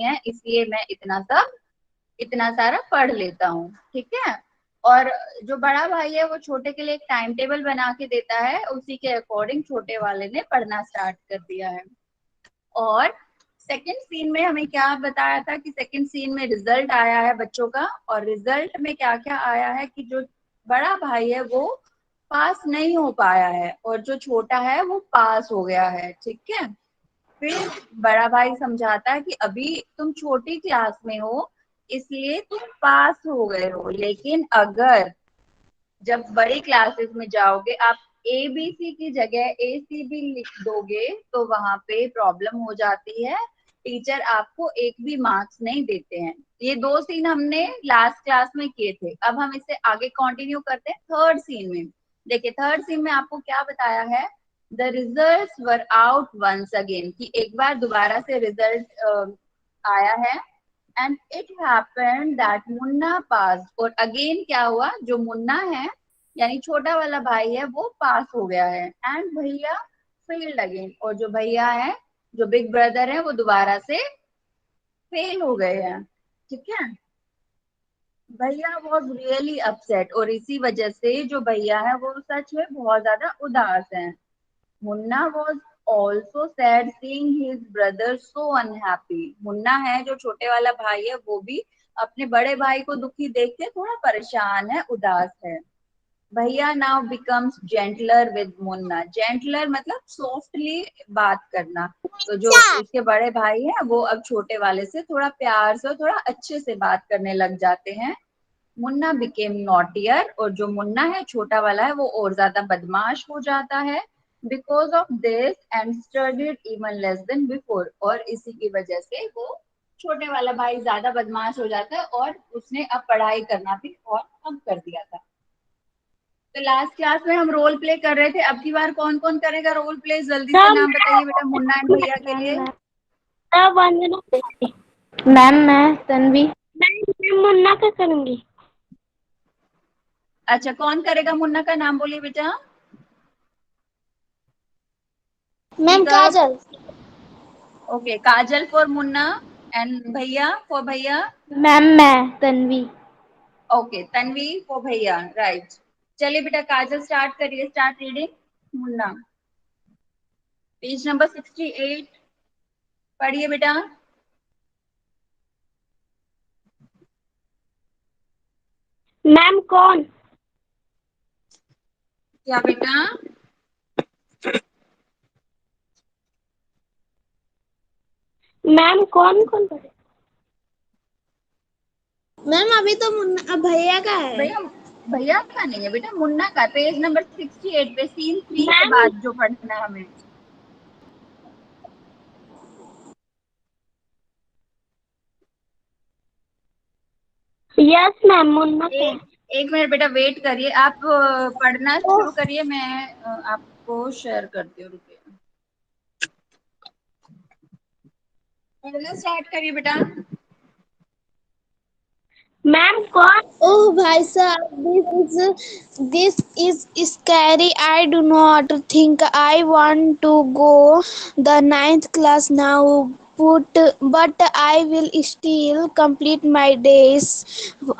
है, इसलिए मैं इतना सारा पढ़ लेता हूँ, ठीक है। और जो बड़ा भाई है वो छोटे के लिए एक टाइम टेबल बना के देता है, उसी के अकॉर्डिंग छोटे वाले ने पढ़ना स्टार्ट कर दिया है। और सेकंड सीन में हमें क्या बताया था कि सेकंड सीन में रिजल्ट आया है बच्चों का, और रिजल्ट में क्या क्या आया है कि जो बड़ा भाई है वो पास नहीं हो पाया है और जो छोटा है वो पास हो गया है, ठीक है। फिर बड़ा भाई समझाता है कि अभी तुम छोटी क्लास में हो, इसलिए तुम पास हो गए हो, लेकिन अगर जब बड़ी क्लासेस में जाओगे आप ए बी सी की जगह ए सी बी लिख दोगे तो वहां पे प्रॉब्लम हो जाती है, टीचर आपको एक भी मार्क्स नहीं देते हैं। ये दो सीन हमने लास्ट क्लास में किए थे, अब हम इसे आगे कंटिन्यू करते हैं थर्ड सीन में। देखिए थर्ड सीन में आपको क्या बताया है, the result were out once again, कि एक बार दोबारा से रिजल्ट आया है। And it happened that Munna pass, और अगेन क्या हुआ, जो मुन्ना है यानी छोटा वाला भाई है वो पास हो गया है, एंड भैया फेल्ड अगेन, और जो भैया है जो बिग ब्रदर है वो दोबारा से फेल हो गए हैं, ठीक है। भैया वॉज रियली अपसेट, और इसी वजह से जो भैया है वो सच में बहुत ज्यादा उदास है। Munna was also sad seeing his brother so unhappy, Munna है जो छोटे वाला भाई है वो भी अपने बड़े भाई को दुखी देख के थोड़ा परेशान है, उदास है। भैया now becomes gentler with Munna, gentler मतलब सॉफ्टली बात करना, तो जो उसके बड़े भाई हैं वो अब छोटे वाले से थोड़ा प्यार से और थोड़ा अच्छे से बात करने लग जाते हैं। मुन्ना बिकेम नॉटियर, और जो मुन्ना है छोटा वाला है वो और ज्यादा बदमाश हो जाता है, because of this and studied even less than before, और इसी की वजह से वो छोटे वाला भाई ज्यादा बदमाश हो जाता है और उसने अब पढ़ाई करना भी और कम कर दिया था। तो लास्ट क्लास में हम रोल प्ले कर रहे थे, अब की बार कौन कौन करेगा रोल प्ले, जल्दी से नाम बताइए बेटा मुन्ना एंड भैया के लिए। वंदना। मैम मैं तन्वी। मैं मुन्ना का करूंगी। अच्छा कौन करेगा मुन्ना का नाम बोलिए बेटा। Ma'am speak up. Kajal. Okay Kajal for Munna, and भैया फॉर भैया। मैम मैं तन्वी। ओके तन्वी फॉर भैया, राइट। चलिए बेटा काजल स्टार्ट करिए, start reading Munna, page number 68 पढ़िए बेटा। मैम कौन? क्या बेटा? मैम कौन कौन करे? मैम अभी तो मुन्ना भैया का है। भैया भैया का नहीं है बेटा, मुन्ना का, पेज नंबर 68 पे सीन 3 के मैम बाद जो पढ़ना है हमें। यस मैम मुन्ना का है। एक मिनट बेटा वेट करिए, आप पढ़ना शुरू करिए, मैं आपको शेयर करती हूँ, रुकिए। पढ़ना स्टार्ट करिए बेटा। मैम कौन? ओह भाई साहब, this is scary. I do not think I want to go the ninth class now. But I will still complete my day's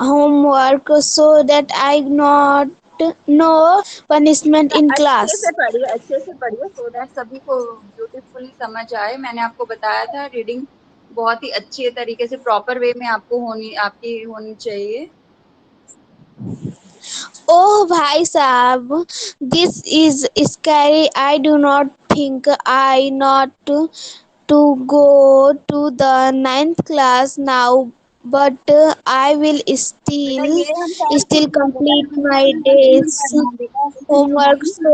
homework so that I not no punishment in class. अच्छे से पढ़िए so that सभी को beautifully समझ आए। मैंने आपको बताया था रीडिंग बहुत ही अच्छे तरीके से प्रॉपर वे में आपकी होनी चाहिए। Oh, bhai sahab, this is scary. I do not think I not to go to the ninth class now, but I will बेटा still ये हम सारा still सीख लेंगे, पहले complete मुन्ना my के नाम नहीं day's पढ़ना है बेटा, listen to homework. Me, So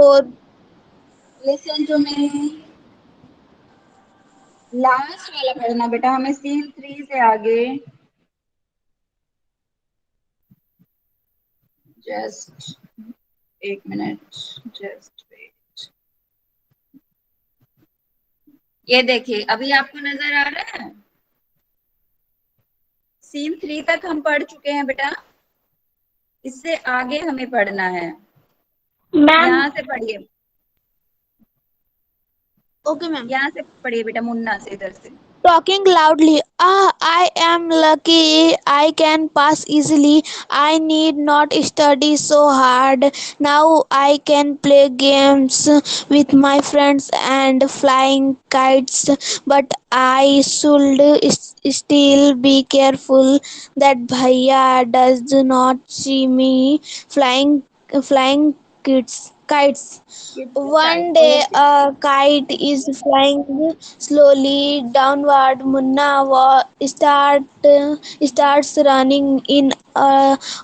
listen to me, last वाला पढ़ना बेटा हमें सीन 3 से आगे। जस्ट एक मिनट, जस्ट वेट। ये देखिए अभी आपको नजर आ रहा है, सीन 3 तक हम पढ़ चुके हैं बेटा, इससे आगे हमें पढ़ना है। मैम यहाँ से पढ़िए, okay, ma'am. यहाँ से पढ़िए बेटा मुन्ना से, इधर से। talking loudly. Ah, I am lucky. I can pass easily. I need not study so hard. Now I can play games with my friends and flying kites. But I should still be careful that Bhaiya does not see me flying kites. One Right, day okay. a kite is flying slowly downward. Munna starts running in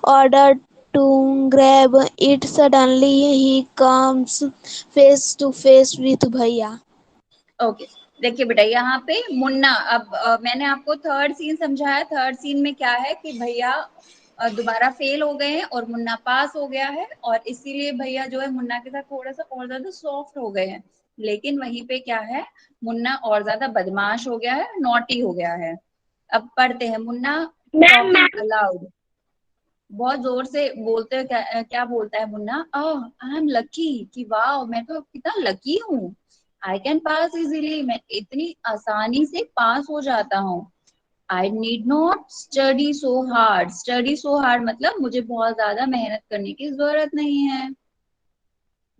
order to grab it. Suddenly he comes face to face with Bhaiya. Okay, देखिए बेटा यहाँ पे मुन्ना, अब मैंने आपको third scene समझाया। Third scene में क्या है कि भैया दोबारा फेल हो गए हैं और मुन्ना पास हो गया है, और इसीलिए भैया जो है मुन्ना के साथ थोड़ा सा और ज्यादा सॉफ्ट हो गए हैं। लेकिन वहीं पे क्या है, मुन्ना और ज्यादा बदमाश हो गया है, नॉटी हो गया है। अब पढ़ते हैं Munna ma'am talking ma'am allowed. बहुत जोर से बोलते हैं, क्या बोलता है मुन्ना, आई एम लकी, कि वाह मैं तो कितना लकी हूँ। आई कैन पास इजीली, मैं इतनी आसानी से पास हो जाता हूँ। I need not study so hard, study so hard मतलब मुझे बहुत ज्यादा मेहनत करने की जरूरत नहीं है।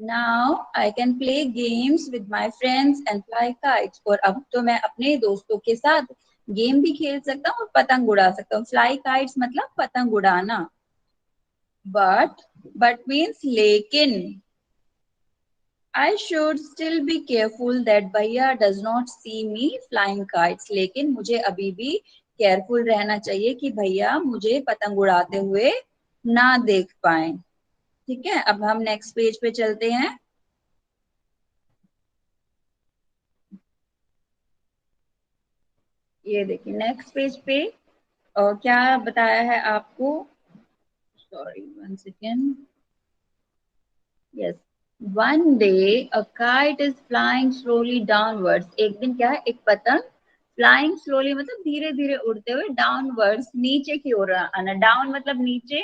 Now I can play games with my friends and fly kites, और अब तो मैं अपने दोस्तों के साथ गेम भी खेल सकता हूँ और पतंग उड़ा सकता हूँ। फ्लाई काइट्स मतलब पतंग उड़ाना। But means लेकिन, I should still be careful that भैया does not see me flying kites. लेकिन मुझे अभी भी केयरफुल रहना चाहिए कि भैया मुझे पतंग उड़ाते हुए ना देख पाए। ठीक है, अब हम नेक्स्ट पेज पे चलते हैं। ये देखिए नेक्स्ट पेज पे क्या बताया है आपको। Sorry, one second. Yes, one day a kite is flying slowly downwards. एक दिन क्या है, एक पतंग फ्लाइंग स्लोली मतलब धीरे धीरे उड़ते हुए डाउनवर्ड्स, नीचे की ओर आना। डाउन मतलब नीचे,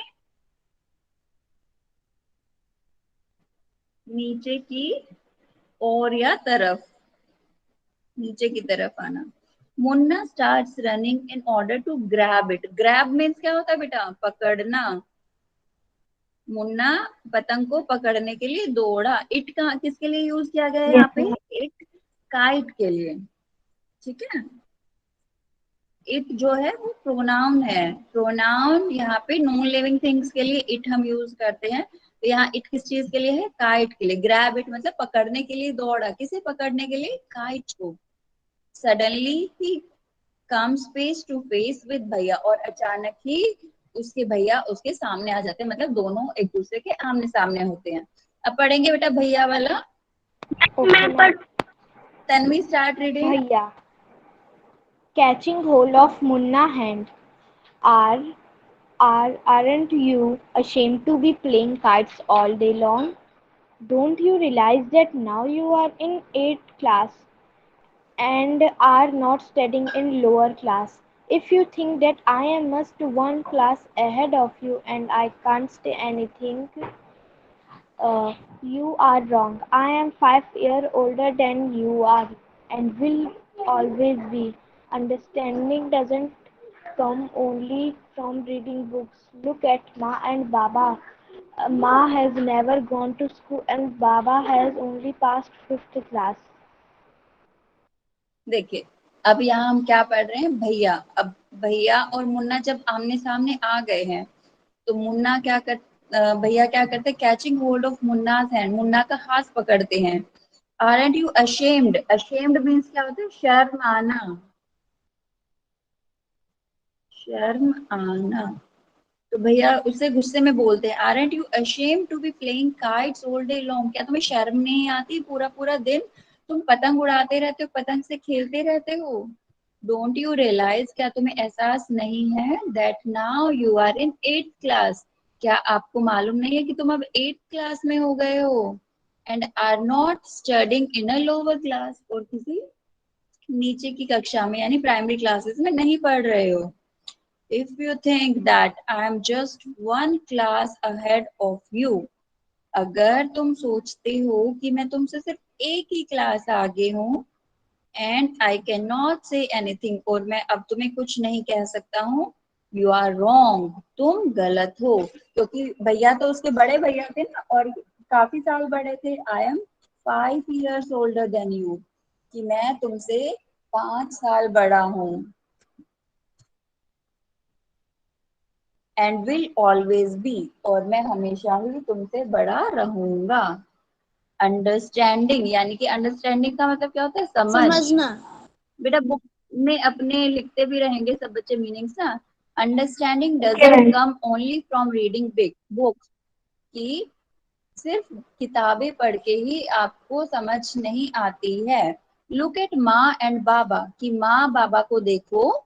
नीचे की ओर या तरफ, नीचे की तरफ आना। Munna starts running in order to grab it. Grab means क्या होता है बेटा, पकड़ना। मुन्ना पतंग को पकड़ने के लिए दौड़ा। इट का किसके लिए यूज किया गया है यस यहाँ पे, इट काइट के लिए। ठीक है, इट जो है वो प्रोनाउन है। प्रोनाउन यहाँ पे नॉन लिविंग थिंग्स के लिए इट हम यूज करते हैं। तो यहाँ इट किस चीज के लिए है, काइट के लिए। ग्रैब इट मतलब पकड़ने के लिए दौड़ा। किसे पकड़ने के लिए, काइट को। सडनली ही comes face to face with भैया, और अचानक ही उसके भैया उसके सामने आ जाते हैं, मतलब दोनों एक दूसरे के आमने सामने होते हैं। अब पढ़ेंगे बेटा भैया वाला। मैम पर Tanvi start reading. Bhaiya, catching hold of Munna hand. Are aren't you ashamed to be playing kites all day long? Don't you realize that now you are in 8th class and are not studying in lower class? If you think that I am just one class ahead of you and I can't say anything, you are wrong. I am 5 years older than you are and will always be. Understanding doesn't come only from reading books. Look at Ma and Baba. Ma has never gone to school and Baba has only passed 5th class. देखिए, अब यहाँ हम क्या पढ़ रहे हैं, भैया। अब भैया और मुन्ना जब आमने सामने आ गए हैं, तो मुन्ना क्या कर भैया क्या करते हैं, catching hold of Munna's hand, Munna का हाथ पकड़ते हैं। Aren't you ashamed, ashamed means क्या होता है, शर्म आना, शर्म आना। तो भैया उससे गुस्से में बोलते हैं, aren't you ashamed to be playing kites all day long. क्या तुम्हें शर्म नहीं आती, पूरा पूरा दिन तुम पतंग उड़ाते रहते हो, पतंग से खेलते रहते हो। डोंट यू रियलाइज, क्या तुम्हें एहसास नहीं है, that now you are in 8th class, क्या आपको मालूम नहीं है कि तुम अब 8th क्लास में हो गए हो। And are not studying in a lower class, और किसी नीचे की कक्षा में यानी प्राइमरी क्लासेस में नहीं पढ़ रहे हो। If you think that I am just one class ahead of you, अगर तुम सोचते हो कि मैं तुमसे सिर्फ एक ही क्लास आगे हूँ, and I can not say anything, और मैं अब तुम्हें कुछ नहीं कह सकता हूँ। यू आर रॉन्ग, तुम गलत हो। क्योंकि भैया तो उसके बड़े भैया थे ना, और काफी साल बड़े थे। I am 5 years older than you, कि मैं तुमसे 5 साल बड़ा हूँ। एंड विल ऑलवेज बी, और मैं हमेशा ही तुमसे बड़ा रहूंगा। अंडरस्टैंडिंग, यानी कि अंडरस्टैंडिंग का मतलब क्या होता है? समझ। समझना। बेटा बुक में अपने लिखते भी रहेंगे सब बच्चे मीनिंग्स ना। Understanding doesn't come only from reading big books, कि सिर्फ किताबें पढ़ के ही आपको समझ नहीं आती है। Look at maa and baba, कि माँ बाबा को देखो।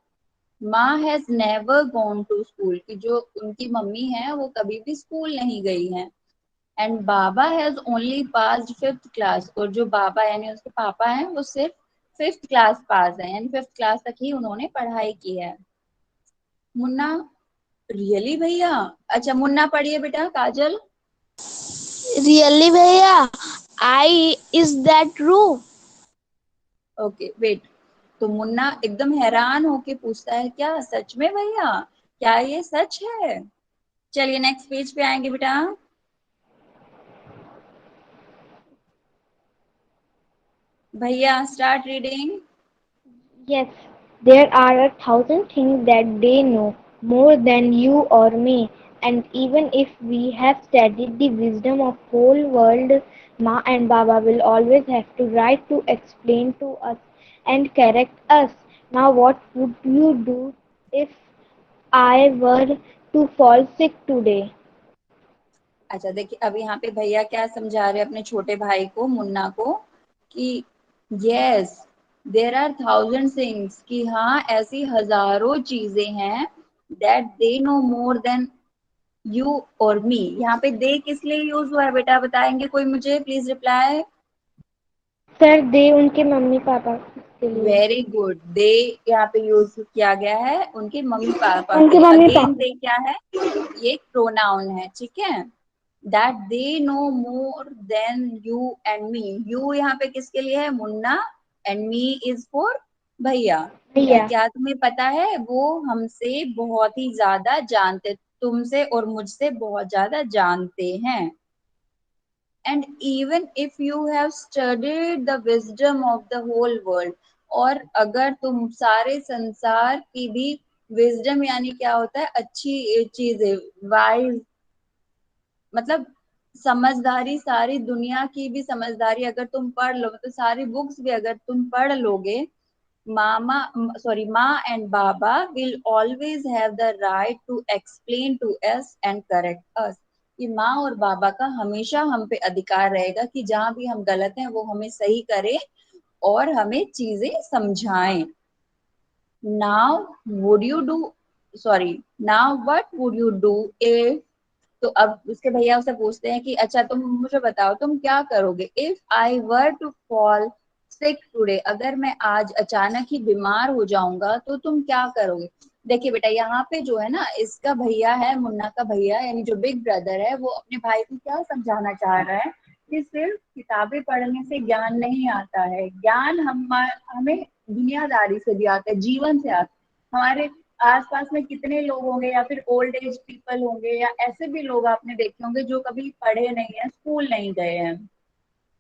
Maa has never gone to school, कि जो उनकी मम्मी है वो कभी भी स्कूल नहीं गई है। And Baba has only passed 5th class, और जो बाबा यानी उसके पापा हैं वो सिर्फ 5th क्लास पास है, यानी 5th क्लास तक ही उन्होंने पढ़ाई की है। मुन्ना, रियली भैया? अच्छा मुन्ना पढ़िए बेटा, काजल। रियली भैया, I is that true? Okay wait. तो मुन्ना एकदम हैरान होके पूछता है, क्या सच में भैया? क्या ये सच है? चलिए नेक्स्ट पेज पे आएंगे बेटा। भैया start reading. Yes, there are 1,000 things that they know more than you or me. And even if we have studied the wisdom of whole world, Ma and Baba will always have to write to explain to us and correct us. Now, what would you do if I were to fall sick today? अच्छा देखिए, अब यहाँ पे भैया क्या समझा रहे हैं अपने छोटे भाई को, मुन्ना को, कि यस देर आर 1,000 थिंग्स, कि हाँ ऐसी हजारों चीजें हैं, that they know more than you और मी। यहाँ पे दे किस लिए यूज हुआ है बेटा, बताएंगे कोई मुझे? Please reply. सर दे उनके मम्मी पापा के लिए। वेरी गुड, दे यहाँ पे यूज किया गया है उनके मम्मी पापा के उनके लिए। मम्मी अगेन पापा। दे क्या है? ये एक प्रोनाउन है, ठीक है। That they know more than you and me. You यहाँ पे किसके लिए है? Munna. And me is for भैया। भैया। क्या तुम्हें पता है? वो हमसे बहुत ही ज्यादा जानते, तुमसे और मुझसे बहुत ज्यादा जानते हैं। and even if you have studied the wisdom of the whole world, और अगर तुम सारे संसार की भी विजडम, यानी क्या होता है? अच्छी चीजें, वाइज मतलब समझदारी, सारी दुनिया की भी समझदारी अगर तुम पढ़ लो, तो सारी बुक्स भी अगर तुम पढ़ लोगे, mama sorry maa and baba will always have the right to explain to us and correct us, कि माँ और बाबा का हमेशा हम पे अधिकार रहेगा कि जहां भी हम गलत हैं वो हमें सही करे और हमें चीजें समझाएं। Now would you do sorry now what would you do if, तो अब उसके भैया उसे पूछते हैं कि अच्छा तुम मुझे बताओ तुम क्या करोगे, if I were to fall sick today, अगर मैं आज अचानक ही बीमार हो जाऊंगा तो तुम क्या करोगे? देखिए बेटा, यहाँ पे जो है ना, इसका भैया है, मुन्ना का भैया यानी जो बिग ब्रदर है, वो अपने भाई को क्या समझाना चाह रहा है कि सिर्फ किताबें पढ़ने से ज्ञान नहीं आता है। ज्ञान हमें दुनियादारी से भी आता है, जीवन से आता है। हमारे आसपास में कितने लोग होंगे, या फिर ओल्ड एज पीपल होंगे, या ऐसे भी लोग आपने देखे होंगे जो कभी पढ़े नहीं है, स्कूल नहीं गए हैं,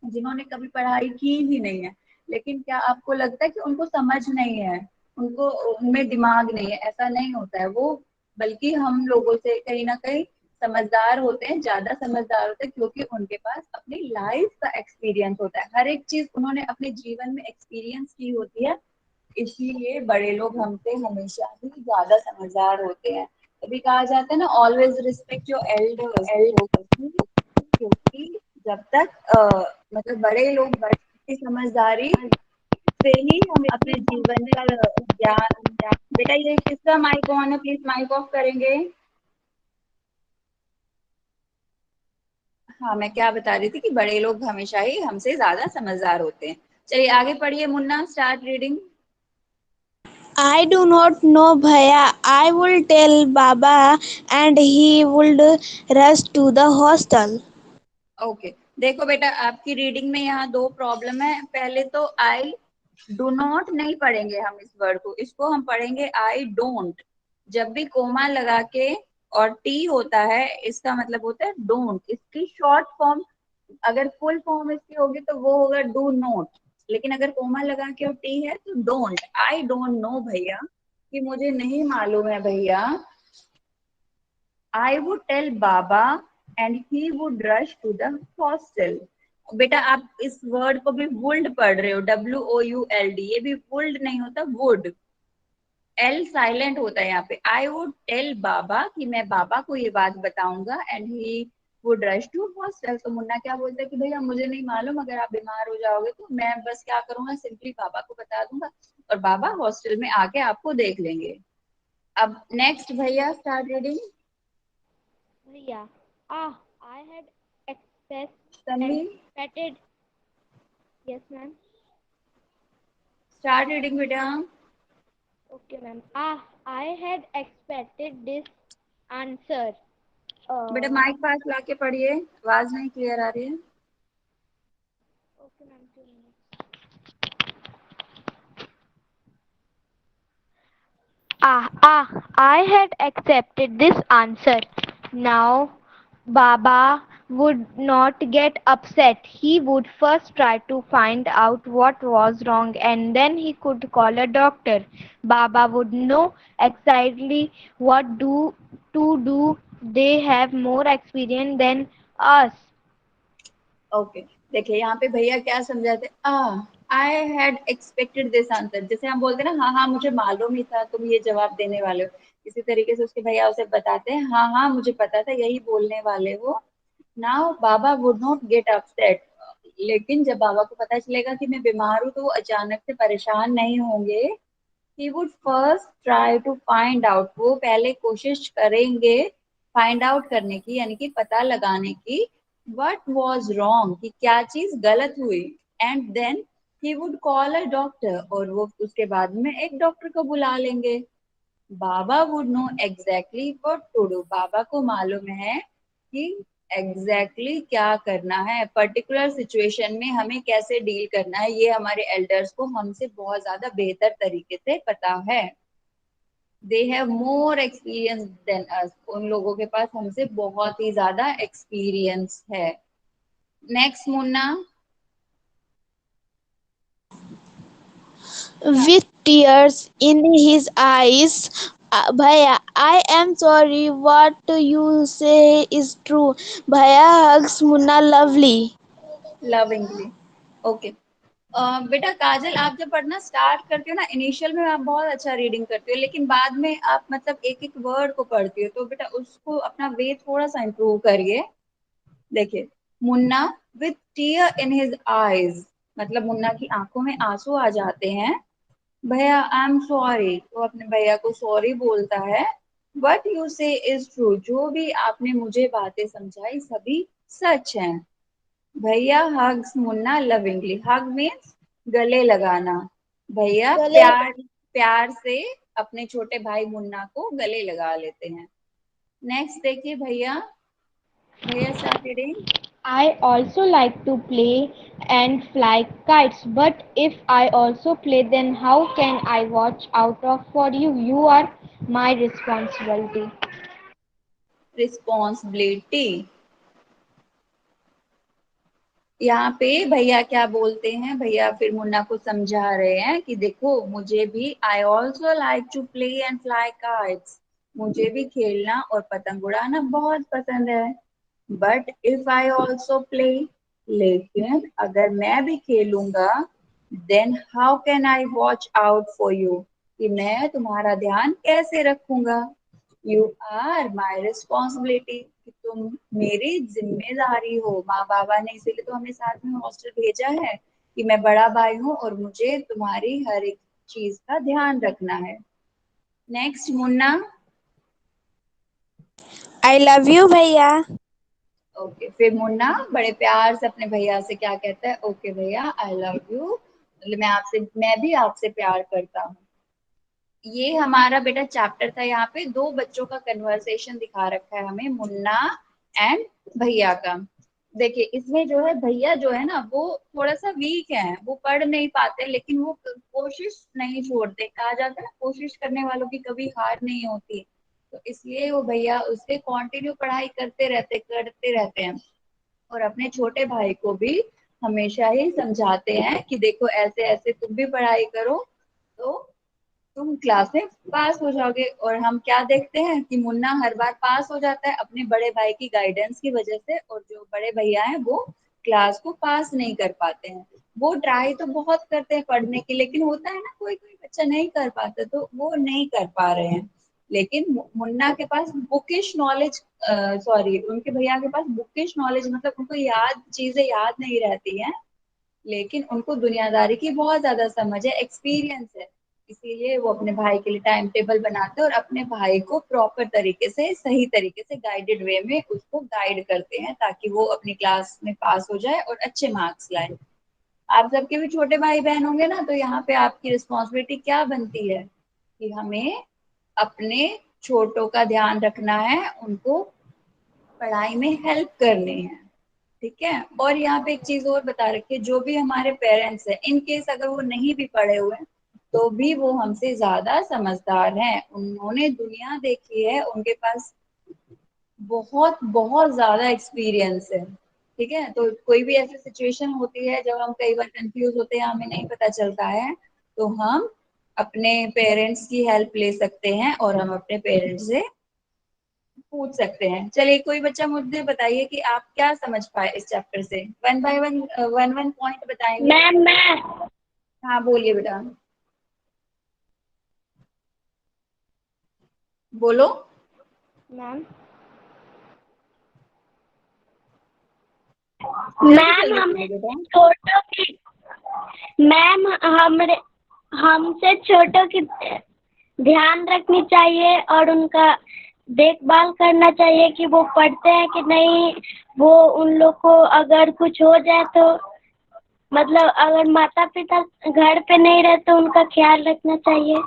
जिन्होंने कभी पढ़ाई की ही नहीं है, लेकिन क्या आपको लगता है कि उनको समझ नहीं है, उनको उनमें दिमाग नहीं है? ऐसा नहीं होता है वो, बल्कि हम लोगों से कहीं ना कहीं समझदार होते हैं, ज्यादा समझदार होते हैं, क्योंकि उनके पास अपनी लाइफ का एक्सपीरियंस होता है, हर एक चीज उन्होंने अपने जीवन में एक्सपीरियंस की होती है। इसीलिए बड़े लोग हमसे हमेशा ही ज्यादा समझदार होते हैं। कभी कहा जाता है ना, ऑलवेज रिस्पेक्ट योर एल्डर्स, क्योंकि जब तक मतलब बड़े लोग की समझदारी से ही हम अपने जीवन का ज्ञान। बेटा ये किसका माइक ऑन है? प्लीज माइक ऑफ करेंगे। हाँ, मैं क्या बता रही थी कि बड़े लोग हमेशा ही हमसे ज्यादा समझदार होते हैं। चलिए आगे पढ़िए Munna, start reading. I do not know Bhaiya. I will tell Baba and he would rush to the hostel. Okay देखो बेटा, आपकी रीडिंग में यहाँ दो प्रॉब्लम है। पहले तो आई डू नॉट नहीं पढ़ेंगे हम इस वर्ड को, इसको हम पढ़ेंगे आई डोंट। जब भी कोमा लगा के और टी होता है, इसका मतलब होता है डोंट। इसकी शॉर्ट फॉर्म, अगर फुल फॉर्म इसकी होगी तो वो होगा डू नॉट, लेकिन अगर कोमा लगा के और टी है तो डोंट। आई डोंट नो भैया, कि मुझे नहीं मालूम है भैया। I would tell Baba and he would rush to the hostel. बेटा आप इस वर्ड को भी वुल्ड पढ़ रहे हो, WOULD, ये भी वुल्ड नहीं होता, वुड। एल साइलेंट होता है यहाँ पे। आई वुड टेल बाबा, कि मैं बाबा को ये बात बताऊंगा, and he would rush to hostel. तो मुन्ना क्या बोलता है कि भैया मुझे नहीं मालूम, अगर आप बीमार हो जाओगे तो मैं बस क्या करूंगा, सिंपली बाबा को बता दूंगा और बाबा हॉस्टल में आके आपको देख लेंगे। अब नेक्स्ट भैया स्टार्ट रीडिंग। भैया, I had Tanvi expected. Yes, ma'am. Start reading बेटा। Okay, ma'am. I had expected this answer. बेटा Uh, माइक पास लाके पढ़िए, आवाज नहीं क्लियर आ रही है। okay, ma'am. 2 minutes. I had accepted this answer. Now, Baba would not get upset. He would first try to find out what was wrong and then he could call a doctor. Baba would know exactly what to do. They have more experience than us. Okay, देखिए यहाँ पे भैया क्या समझाते, I had expected this answer. जैसे हम बोलते हैं ना, हाँ हाँ मुझे मालूम ही था तुम ये जवाब देने वाले हो, इसी तरीके से उसके भैया उसे बताते हैं, हाँ हाँ मुझे पता था यही बोलने वाले हो। Now Baba would not get upset. लेकिन जब बाबा को पता चलेगा कि मैं बीमार हूँ तो वो अचानक से परेशान नहीं होंगे। he would first try to find out, वो पहले कोशिश करेंगे फाइंड आउट करने की, यानी कि पता लगाने की, what was wrong, कि क्या चीज गलत हुई, and then he would call a doctor, और वो उसके बाद में एक डॉक्टर को बुला लेंगे। Baba would know exactly what to do, बाबा को मालूम है कि एग्जैक्टली exactly क्या करना है, पर्टिकुलर सिचुएशन में हमें कैसे डील करना है, ये हमारे एल्डर्स को हमसे बहुत ज्यादा बेहतर तरीके से पता है। They have more experience than us, उन लोगों के पास हमसे बहुत ही ज्यादा एक्सपीरियंस है। Next Munna. With tears in his eyes, Bhaiya, I am sorry. What you say is true. Bhaiya hugs Munna lovely. Lovingly. Okay, बेटा काजल, आप जब पढ़ना स्टार्ट करती हो ना, इनिशियल में आप बहुत अच्छा रीडिंग करती हो, लेकिन बाद में आप मतलब एक एक वर्ड को पढ़ती हो, तो बेटा उसको अपना वे थोड़ा सा इम्प्रूव करिए। देखिए, Munna with tier in his eyes, मतलब मुन्ना की आंखों में आंसू आ जाते हैं। भैया आई एम सॉरी, तो अपने भैया को सॉरी बोलता है। वट यू से इज ट्रू, जो भी आपने मुझे बातें समझाई सभी सच हैं। भैया हग्स मुन्ना लविंगली, हग मीन्स गले लगाना। भैया गले प्यार प्यार से अपने छोटे भाई मुन्ना को गले लगा लेते हैं। नेक्स्ट देखिए भैया, भैया start reading. I also like to play and fly kites, but if I also play, then how can I watch out for you? You are my responsibility. Responsibility, यहाँ पे भैया क्या बोलते हैं, भैया फिर मुन्ना को समझा रहे हैं कि देखो मुझे भी, I also like to play and fly kites, मुझे भी खेलना और पतंग उड़ाना बहुत पसंद है। But if I also play, लेकिन अगर मैं भी खेलूंगा, then how can I watch out for you, कि मैं तुम्हारा ध्यान कैसे रखूंगा। यू आर माई रिस्पॉन्सिबिलिटी, कि तुम मेरी जिम्मेदारी हो। माँ बाबा ने इसीलिए तो हमें साथ में हॉस्टल भेजा है, कि मैं बड़ा भाई हूँ और मुझे तुम्हारी हर एक चीज का ध्यान रखना है। Next Munna. I love you, Bhaiya. Okay, फिर मुन्ना बड़े प्यार से अपने भैया से क्या कहता है, ओके भैया आई लव यू, मतलब मैं भी आपसे प्यार करता हूँ। ये हमारा बेटा चैप्टर था, यहाँ पे दो बच्चों का कन्वर्सेशन दिखा रखा है हमें, मुन्ना एंड भैया का। देखिए इसमें जो है भैया जो है ना वो थोड़ा सा वीक है, वो पढ़ नहीं पाते, लेकिन वो कोशिश नहीं छोड़ते। कहा जाता है ना, कोशिश करने वालों की कभी हार नहीं होती। तो इसलिए वो भैया उससे कंटिन्यू पढ़ाई करते रहते हैं। और अपने छोटे भाई को भी हमेशा ही समझाते हैं कि देखो ऐसे ऐसे तुम भी पढ़ाई करो तो तुम क्लास में पास हो जाओगे। और हम क्या देखते हैं कि मुन्ना हर बार पास हो जाता है अपने बड़े भाई की गाइडेंस की वजह से, और जो बड़े भैया हैं वो क्लास को पास नहीं कर पाते हैं। वो ट्राई तो बहुत करते हैं पढ़ने की, लेकिन होता है ना कोई कोई बच्चा नहीं कर पाता, तो वो नहीं कर पा रहे हैं। लेकिन मुन्ना के पास बुकिश नॉलेज, सॉरी उनके भैया के पास बुकिश नॉलेज, मतलब उनको याद चीजें याद नहीं रहती हैं, लेकिन उनको दुनियादारी की बहुत ज्यादा समझ है, एक्सपीरियंस है। इसीलिए वो अपने भाई के लिए टाइम टेबल बनाते हैं और अपने भाई को प्रॉपर तरीके से, सही तरीके से, गाइडेड वे में उसको गाइड करते हैं, ताकि वो अपनी क्लास में पास हो जाए और अच्छे मार्क्स लाए। आप सबके भी छोटे भाई बहन होंगे ना, तो यहाँ पे आपकी रिस्पॉन्सिबिलिटी क्या बनती है कि हमें अपने छोटों का ध्यान रखना है, उनको पढ़ाई में हेल्प करनी है। ठीक है। और यहाँ पे एक चीज और बता रखी है, जो भी हमारे पेरेंट्स हैं, इन केस अगर वो नहीं भी पढ़े हुए हैं तो भी वो हमसे ज्यादा समझदार हैं, उन्होंने दुनिया देखी है, उनके पास बहुत बहुत ज्यादा एक्सपीरियंस है। ठीक है। तो कोई भी ऐसी सिचुएशन होती है जब हम कई बार कंफ्यूज होते हैं, हमें नहीं पता चलता है, तो हम अपने पेरेंट्स की हेल्प ले सकते हैं और हम अपने पेरेंट्स से पूछ सकते हैं। चलिए कोई बच्चा मुझे बताइए कि आप क्या समझ पाए इस चैप्टर से, one by one, one one point बताएंगे। मैं हाँ बोलिए बेटा, बोलो। मैम जल्दी मैम जल्दी हमें बोलो बेटा। छोटों की मैम हमरे हमसे छोटों की ध्यान रखनी चाहिए और उनका देखभाल करना चाहिए कि वो पढ़ते हैं कि नहीं। वो उन लोग को अगर कुछ हो जाए तो मतलब अगर माता पिता घर पे नहीं रहे तो उनका ख्याल रखना चाहिए।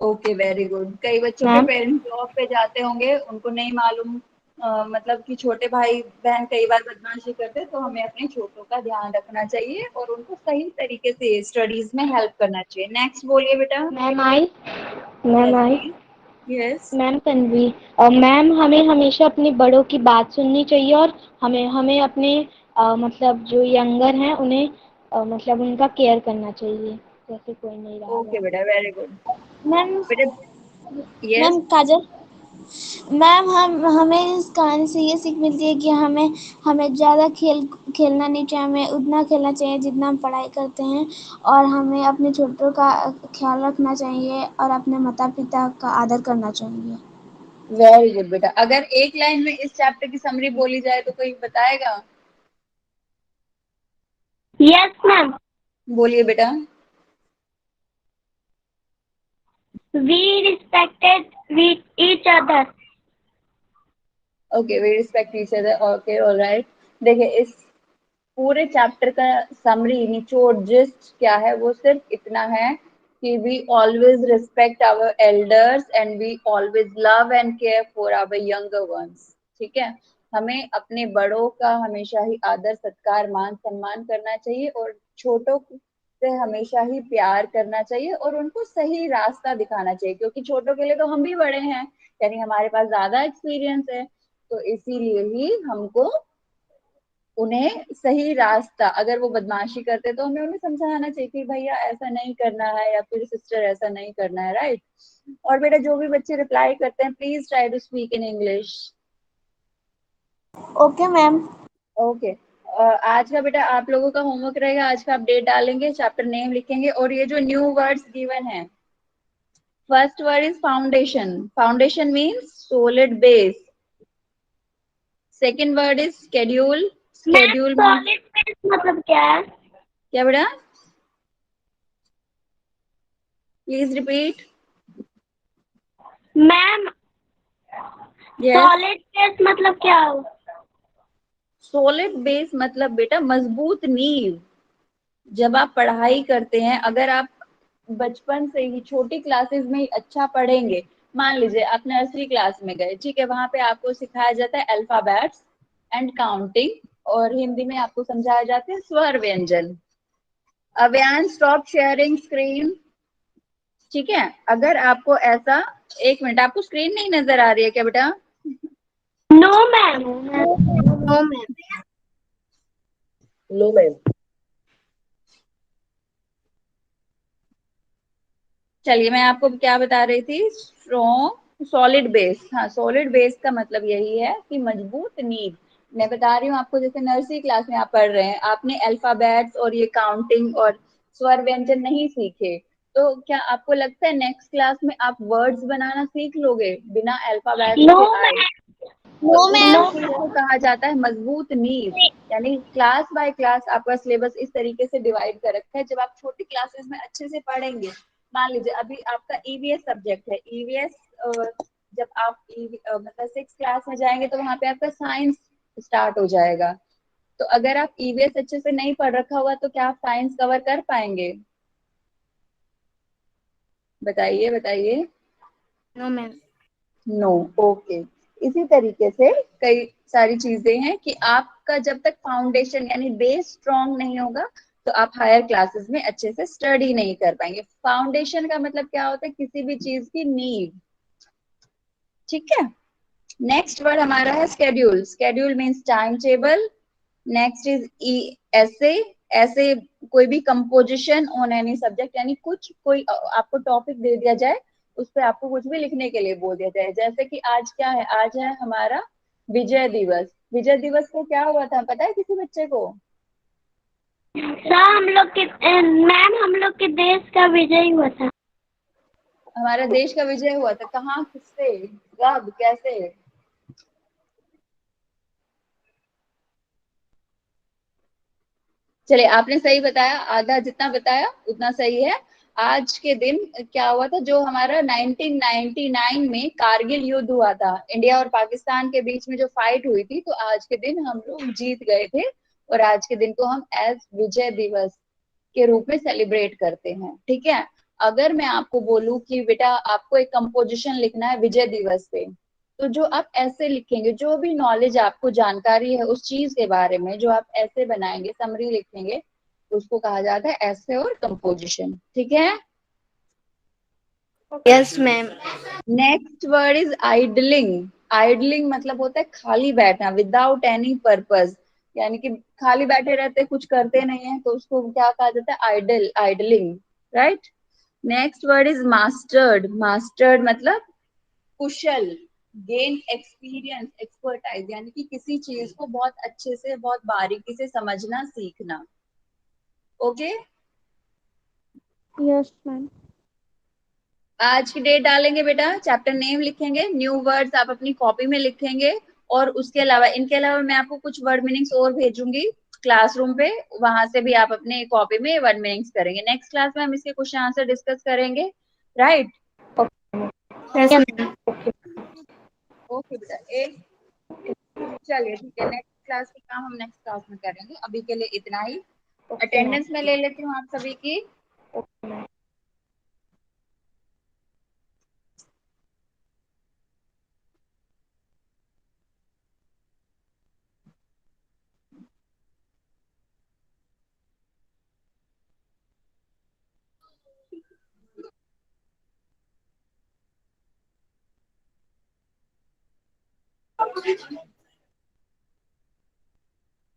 Okay very good. कई बच्चों के मैम पेरेंट्स जॉब पे जाते होंगे, उनको नहीं मालूम, मतलब कि छोटे भाई बहन कई बार बदमाशी करते हैं, तो हमें अपने छोटों का ध्यान रखना चाहिए और उनको सही तरीके से स्टडीज में हेल्प करना चाहिए। नेक्स्ट बोलिए बेटा। Ma'am I ma'am yes I please. Yes. Ma'am Tanvi और मैम हमें हमेशा अपने बड़ों की बात सुननी चाहिए और हमें हमें अपने मतलब जो यंगर हैं उन्हें मतलब उनका केयर करना चाहिए जैसे कोई नहीं रहा ओके घर बेटा पे। Very good. मैम बेटा यस। मैम काजल मैम हम हमें इस कहानी से ये सीख मिलती है कि हमें हमें ज़्यादा खेलना नहीं चाहिए, हमें उतना खेलना चाहिए जितना हम पढ़ाई करते हैं। और हमें अपने छोटों का ख्याल रखना चाहिए और अपने माता पिता का आदर करना चाहिए। वेरी गुड बेटा। अगर एक लाइन में इस चैप्टर की समरी बोली जाए तो कोई बताएगा? यस मैम बोलिए बेटा। We respected we each other. Okay we respect each other. Okay alright. देखिए इस पूरे चैप्टर का समरी, निचोड़, जिस्ट क्या है, वो सिर्फ इतना है कि we always respect our elders and we always love and care for our younger ones. ठीक है। हमें अपने बड़ों का हमेशा ही आदर सत्कार मान सम्मान करना चाहिए और छोटों से हमेशा ही प्यार करना चाहिए और उनको सही रास्ता दिखाना चाहिए, क्योंकि छोटों के लिए तो हम भी बड़े हैं, यानी हमारे पास ज्यादा एक्सपीरियंस है। तो इसीलिए ही हमको उन्हें सही रास्ता, अगर वो बदमाशी करते तो हमें उन्हें समझाना चाहिए कि भैया ऐसा नहीं करना है, या फिर सिस्टर ऐसा नहीं करना है, राइट। और बेटा जो भी बच्चे रिप्लाई करते हैं please try to speak in English. Okay ma'am. Okay. आज का बेटा आप लोगों का होमवर्क रहेगा, आज का आप डेट डालेंगे, चैप्टर नेम लिखेंगे, और ये जो न्यू वर्ड्स गिवन है, first word is foundation. Foundation means solid base. Second word is schedule. Ma'am schedule means solid base मतलब क्या है? क्या बेटा? Please repeat. Ma'am yes. Solid base मतलब क्या हो? सॉलिड बेस मतलब बेटा मजबूत नींव। जब आप पढ़ाई करते हैं, अगर आप बचपन से ही छोटी क्लासेस में ही अच्छा पढ़ेंगे, मान लीजिए आप नर्सरी क्लास में गए, ठीक है, वहां पे आपको सिखाया जाता है अल्फाबेट्स, एंड काउंटिंग, और हिंदी में आपको समझाया जाता है स्वर व्यंजन। Avyan stop sharing screen. ठीक है, अगर आपको ऐसा, एक मिनट, आपको स्क्रीन नहीं नजर आ रही है क्या बेटा? No ma'am. No ma'am. No ma'am. चलिए, मैं आपको क्या बता रही थी, स्ट्रॉन्ग सॉलिड बेस। हाँ, सॉलिड बेस का मतलब यही है कि मजबूत नींव। मैं बता रही हूँ आपको, जैसे नर्सरी क्लास में आप पढ़ रहे हैं, आपने अल्फाबेट्स और ये काउंटिंग और स्वर व्यंजन नहीं सीखे, तो क्या आपको लगता है नेक्स्ट क्लास में आप वर्ड्स बनाना सीख लोगे बिना अल्फाबेट्स नो के आए? मैम। तो नो उसी मैम। चीज को कहा जाता है मजबूत नींव। यानी क्लास बाय क्लास आपका सिलेबस इस तरीके से डिवाइड कर रखा है, जब आप छोटी क्लासेस में अच्छे से पढ़ेंगे। मान लीजिए अभी आपका ईवीएस सब्जेक्ट है, ईवीएस जब आप मतलब 6 क्लास में जाएंगे तो वहां पे आपका साइंस स्टार्ट हो जाएगा। तो अगर आप ईवीएस अच्छे से नहीं पढ़ रखा हुआ तो क्या आप साइंस कवर कर पाएंगे? बताइए बताइए। No ma'am. नो। ओके। इसी तरीके से कई सारी चीजें हैं कि आपका जब तक फाउंडेशन यानी बेस स्ट्रांग नहीं होगा तो आप हायर क्लासेस में अच्छे से स्टडी नहीं कर पाएंगे। फाउंडेशन का मतलब क्या होता है? किसी भी चीज की नींव। ठीक है। नेक्स्ट वर्ड हमारा है schedule. Schedule means time table. Next is ऐसे ऐसे कोई भी कंपोजिशन ऑन एनी सब्जेक्ट, यानी कुछ कोई आपको टॉपिक दे दिया जाए, उस पर आपको कुछ भी लिखने के लिए बोल दिया जाए। जैसे कि आज क्या है, आज है हमारा विजय दिवस। विजय दिवस को क्या हुआ था पता है किसी बच्चे को? सर हम लोग के देश का विजय हुआ था। हमारा देश का विजय हुआ था। कहाँ, किससे, कब, कैसे? चलिए, आपने सही बताया, आधा जितना बताया उतना सही है। आज के दिन क्या हुआ था, जो हमारा 1999 में कारगिल युद्ध हुआ था, इंडिया और पाकिस्तान के बीच में जो फाइट हुई थी, तो आज के दिन हम लोग जीत गए थे। और आज के दिन को हम एज विजय दिवस के रूप में सेलिब्रेट करते हैं। ठीक है। अगर मैं आपको बोलूं कि बेटा आपको एक कंपोजिशन लिखना है विजय दिवस पे, तो जो आप ऐसे लिखेंगे, जो भी नॉलेज आपको जानकारी है उस चीज के बारे में, जो आप ऐसे बनाएंगे, समरी लिखेंगे, तो उसको कहा जाता है ऐसे और कंपोजिशन। ठीक है। Yes ma'am. Next word is idling. Idling मतलब होता है खाली बैठना, विदाउट एनी पर्पस, यानी कि खाली बैठे रहते, कुछ करते नहीं है, तो उसको क्या कहा जाता है? Idle, idling. Right. Next word is mastered. Mastered मतलब कुशल, गेन एक्सपीरियंस, एक्सपर्टाइज, यानी कि किसी चीज को बहुत अच्छे से, बहुत बारीकी से समझना, सीखना। ओके। Yes ma'am. आज की डेट डालेंगे बेटा, चैप्टर नेम लिखेंगे, न्यू वर्ड्स आप अपनी कॉपी में लिखेंगे, और उसके अलावा, इनके अलावा मैं आपको कुछ वर्ड मीनिंग्स और भेजूंगी क्लासरूम पे, वहां से भी आप अपने कॉपी में वर्ड मीनिंग्स करेंगे। नेक्स्ट क्लास में हम इसके क्वेश्चन आंसर डिस्कस करेंगे। राइट। Yes ma'am. ओके बेटा। एक, चलिए ठीक है, नेक्स्ट क्लास के काम हम नेक्स्ट क्लास में करेंगे, अभी के लिए इतना ही। अटेंडेंस में ले लेती हूँ आप सभी की।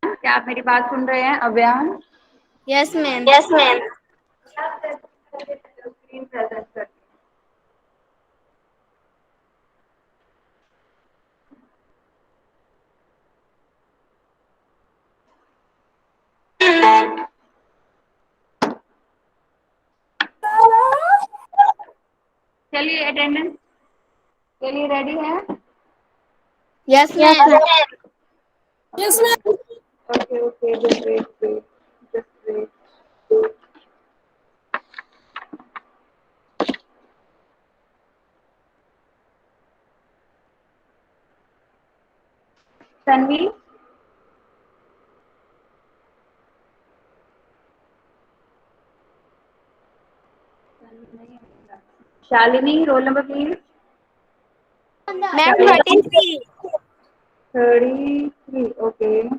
क्या आप मेरी बात सुन रहे हैं Avyan? Yes ma'am. Yes ma'am. Screen present कर। चलिए, अटेंडेंस के लिए रेडी है? Yes yes ma'am. Ma'am. Okay okay, just wait wait, just wait. Tanvi, Shalini, roll number please. Ma'am 33। 33. Okay.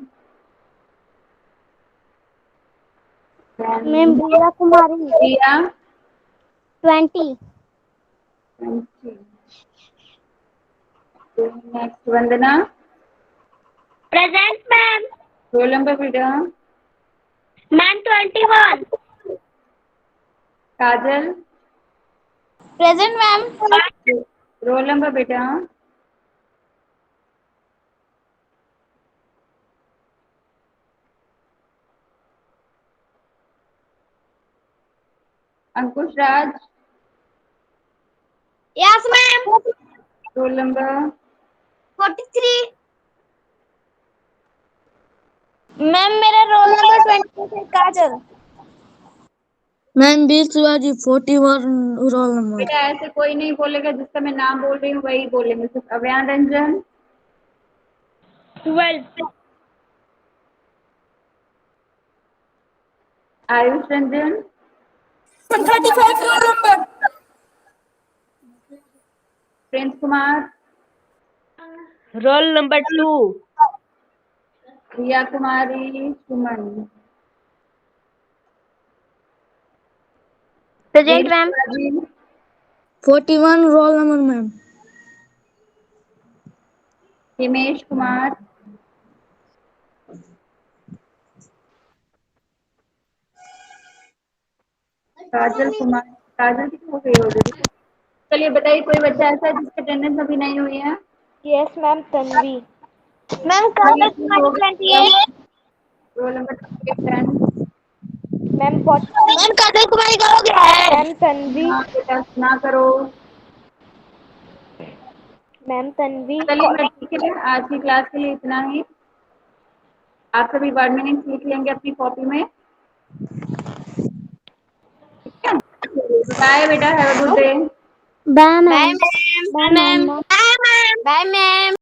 Then Ma'am, Priya Kumari. Priya. 20. 20. Next, Vandana. Present, ma'am. Roll number बेटा. Ma'am, 21. काजल. Present, ma'am. Roll number बेटा. अंकुश राज. Yes, ma'am. Roll number. 43. Ma'am मेरा roll number 20 है काजल। Ma'am, B Shivaji, 41 roll number. बेटा ऐसे कोई नहीं बोलेगा, जिसका मैं नाम बोल रही हूँ वही बोलेंगे। सिर्फ Avyan Ranjan. 12. Ayush Ranjan. 35 roll number. Prince Kumar. Roll number 2. Riya Kumari. Suman. Present, Veer ma'am. Shivaji. 41 roll number, ma'am. Himesh Kumar. Kajal Kumar. Kajal की हो गई ऑलरेडी. चलिए बताइए, कोई बच्चा ऐसा है जिसकी अटेंडेंस अभी नहीं हुई है? Yes, ma'am. Tanvi. Ma'am Kajal Kumari 28। Roll number 10. Ma'am 40. Ma'am Kajal Kumari का हो गया है। Ma'am Tanvi. हाँ बेटा ना करो. Ma'am Tanvi. चलिए मैं ठीक है, आज की क्लास के लिए इतना ही. आप सभी वर्ड मीनिंग्स लिख लेंगे अपनी कॉपी में. बाय बेटा, have a good day. Bye, ma'am. Bye ma'am. Bye, ma'am. Bye ma'am. Bye ma'am.